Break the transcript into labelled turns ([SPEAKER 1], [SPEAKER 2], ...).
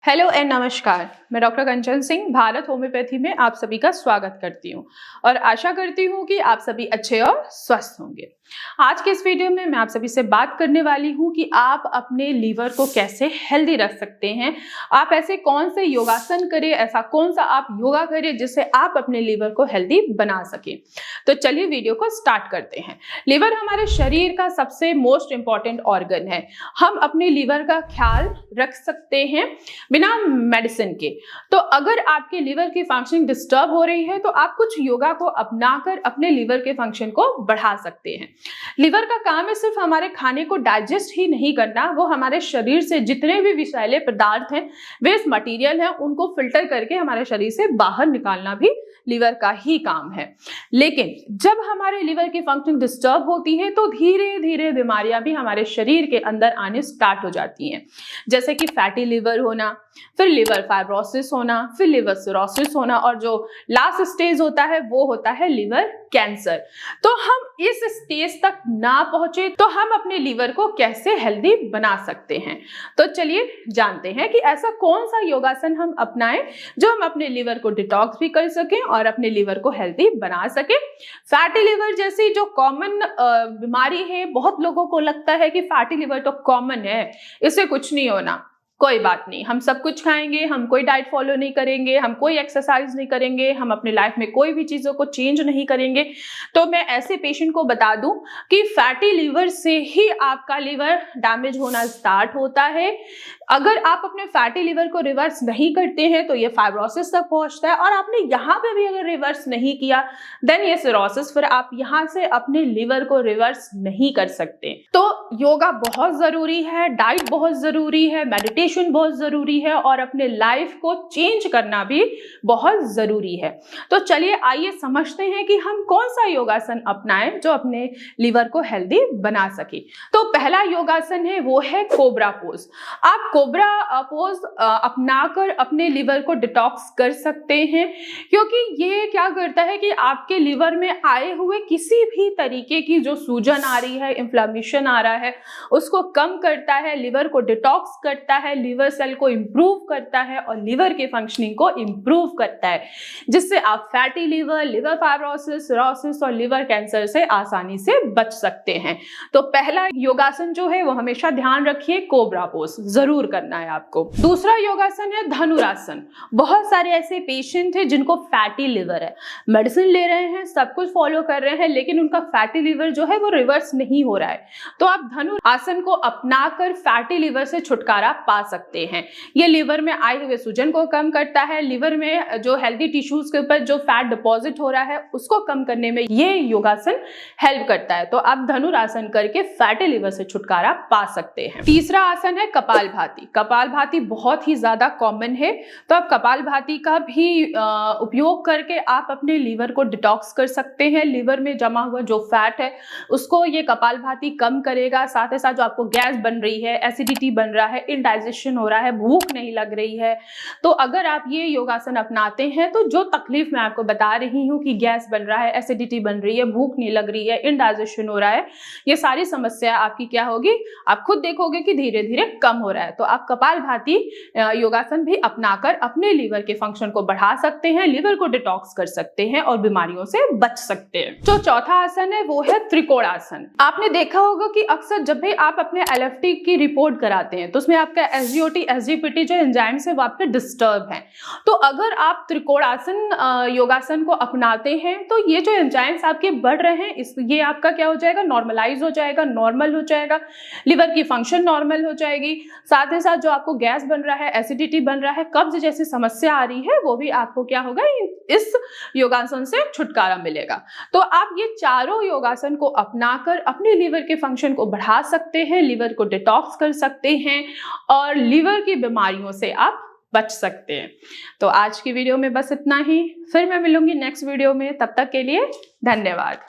[SPEAKER 1] Hello and नमस्कार। मैं doctor कंचन Singh Bharat homeopathy में आप सभी का स्वागत करती हूं और आशा करती हूं कि आप सभी अच्छे और स्वस्थ होंगे। आज के इस वीडियो में मैं आप सभी से बात करने वाली हूं कि आप अपने लीवर को कैसे हेल्दी रख सकते हैं। आप ऐसे कौन से योगासन करें, ऐसा कौन सा आप योगा करें जिससे आप अपने लीवर को हेल्दी बना सकें। तो चलिए वीडियो को स्टार्ट करते हैं। लीवर हमारे शरीर का सबसे मोस्ट इंपॉर्टेंट ऑर्गन है। हम अपने लीवर का ख्याल रख सकते हैं बिना मेडिसिन के। तो अगर आपके लीवर की फंक्शनिंग डिस्टर्ब हो रही है तो आप कुछ योगा को अपनाकर अपने लीवर के फंक्शन को बढ़ा सकते हैं। लीवर का काम है सिर्फ हमारे खाने को डाइजेस्ट ही नहीं करना, वो हमारे शरीर से जितने भी विषैले पदार्थ हैं, वेस्ट मटेरियल है, उनको फिल्टर करके हमारे शरीर से बाहर निकालना भी लीवर का ही काम है। लेकिन जब हमारे लीवर की फंक्शनिंग डिस्टर्ब होती है तो धीरे धीरे बीमारियां भी हमारे शरीर के अंदर आने स्टार्ट हो जाती हैं, जैसे कि फैटी लीवर होना, फिर लिवर फाइब्रोसिस होना, फिर लिवर सिरोसिस होना, और जो लास्ट स्टेज होता है वो होता है लिवर कैंसर। तो हम इस स्टेज तक ना पहुंचे तो हम अपने लीवर को कैसे हेल्दी बना सकते हैं। तो चलिए जानते हैं कि ऐसा कौन सा योगासन हम अपनाएं जो हम अपने लीवर को डिटॉक्स भी कर सकें और अपने लीवर को हेल्दी बना सकें। फैटी लिवर जैसी जो कॉमन बीमारी है, बहुत लोगों को लगता है कि फैटी लिवर तो कॉमन है, इससे कुछ नहीं होना। कोई बात नहीं, हम सब कुछ खाएंगे, हम कोई डाइट फॉलो नहीं करेंगे, हम कोई एक्सरसाइज नहीं करेंगे, हम अपने लाइफ में कोई भी चीज़ों को चेंज नहीं करेंगे, तो मैं ऐसे पेशेंट को बता दूं कि फैटी लीवर से ही आपका लीवर डैमेज होना स्टार्ट होता है। अगर आप अपने फैटी लीवर को रिवर्स नहीं करते हैं तो ये फाइब्रोसिस तक पहुंचता है, और आपने यहाँ पे भी अगर रिवर्स नहीं किया देन ये सिरोसिस, फिर आप यहाँ से अपने लीवर को रिवर्स नहीं कर सकते। तो योगा बहुत जरूरी है, डाइट बहुत जरूरी है, मेडिटेशन बहुत जरूरी है, और अपने लाइफ को चेंज करना भी बहुत जरूरी है। तो चलिए आइए समझते हैं कि हम कौन सा योगासन अपनाएं जो अपने लीवर को हेल्दी बना सके। तो पहला योगासन है वो है कोबरा पोज। आप कोबरा पोज अपनाकर अपने लीवर को डिटॉक्स कर सकते हैं, क्योंकि ये क्या करता है कि आपके लीवर में आए हुए किसी भी तरीके की जो सूजन आ रही है, इन्फ्लेमेशन आ रहा है, उसको कम करता है, लीवर को डिटॉक्स करता है, लीवर सेल को इंप्रूव करता है और लीवर के फंक्शनिंग को इंप्रूव करता है, जिससे आप fatty liver, liver fibrosis, cirrhosis और लिवर कैंसर से आसानी से बच सकते हैं। तो पहला योगासन जो है वो हमेशा ध्यान रखिए, कोबरा पोज जरूर करना है आपको। दूसरा योगासन है धनुरासन। बहुत सारे ऐसे पेशेंट हैं जिनको फैटी लिवर है, मेडिसिन ले रहे हैं, सब कुछ फॉलो कर रहे हैं, लेकिन उनका फैटी लिवर जो है वो रिवर्स नहीं हो रहा है। तो आप धनुरासन को अपनाकर फैटी लिवर से छुटकारा पा सकते हैं। ये लिवर में आए हुए सूजन को कम करता है, लिवर में जो हेल्दी टिश्यूज के ऊपर जो फैट डिपॉजिट हो रहा है उसको कम करने में ये योगासन हेल्प करता है। तो आप धनुरासन करके फैटी लिवर से छुटकारा पा सकते हैं। तीसरा आसन है कपालभाति। कपालभाति बहुत ही ज्यादा कॉमन है, तो आप कपालभाति का भी उपयोग करके आप अपने लीवर को डिटॉक्स कर सकते हैं। लीवर में जमा हुआ जो फैट है उसको ये कपालभाति कम करेगा। साथ ही साथ जो आपको गैस बन रही है, एसिडिटी बन रहा है, इंडाइजेशन हो रहा है, भूख नहीं लग रही है, तो अगर आप ये योगासन अपनाते हैं तो जो तकलीफ मैं आपको बता रही हूँ कि गैस बन रहा है, एसिडिटी बन रही है, भूख नहीं लग रही है, इंडाइजेशन हो रहा है, ये सारी समस्या आपकी क्या होगी, आप खुद देखोगे कि धीरे धीरे कम हो रहा है। तो आप कपालभाति योगासन भी अपनाकर अपने लीवर के फंक्शन को बढ़ा सकते हैं, लीवर को डिटॉक्स कर सकते हैं और बीमारियों से बच सकते हैं। जो चौथा आसन है वो है त्रिकोणासन। आपने देखा होगा कि अक्सर जब भी आप अपने एलएफटी की रिपोर्ट कराते हैं तो उसमें आपका एसजीओटी, एसजीपीटी जो एंजाइम्स है वो आपके डिस्टर्ब हैं। तो अगर आप त्रिकोणासन योगासन को अपनाते हैं तो ये जो एंजाइम्स आपके बढ़ रहे हैं ये आपका क्या हो जाएगा, नॉर्मलाइज हो जाएगा, नॉर्मल हो जाएगा, लिवर की फंक्शन नॉर्मल हो जाएगी। साथ ही साथ जो आपको गैस बन रहा है, एसिडिटी बन रहा है, कब्ज जैसी समस्या आ रही है, वो भी आपको क्या होगा, इस योगासन से छुटकारा मिलेगा। तो आप ये चारों योगासन को अपनाकर अपने लीवर के फंक्शन को बढ़ा सकते हैं, लीवर को डिटॉक्स कर सकते हैं और लीवर की बीमारियों से आप बच सकते हैं। तो आज की वीडियो में बस इतना ही, फिर मैं मिलूंगी नेक्स्ट वीडियो में। तब तक के लिए धन्यवाद।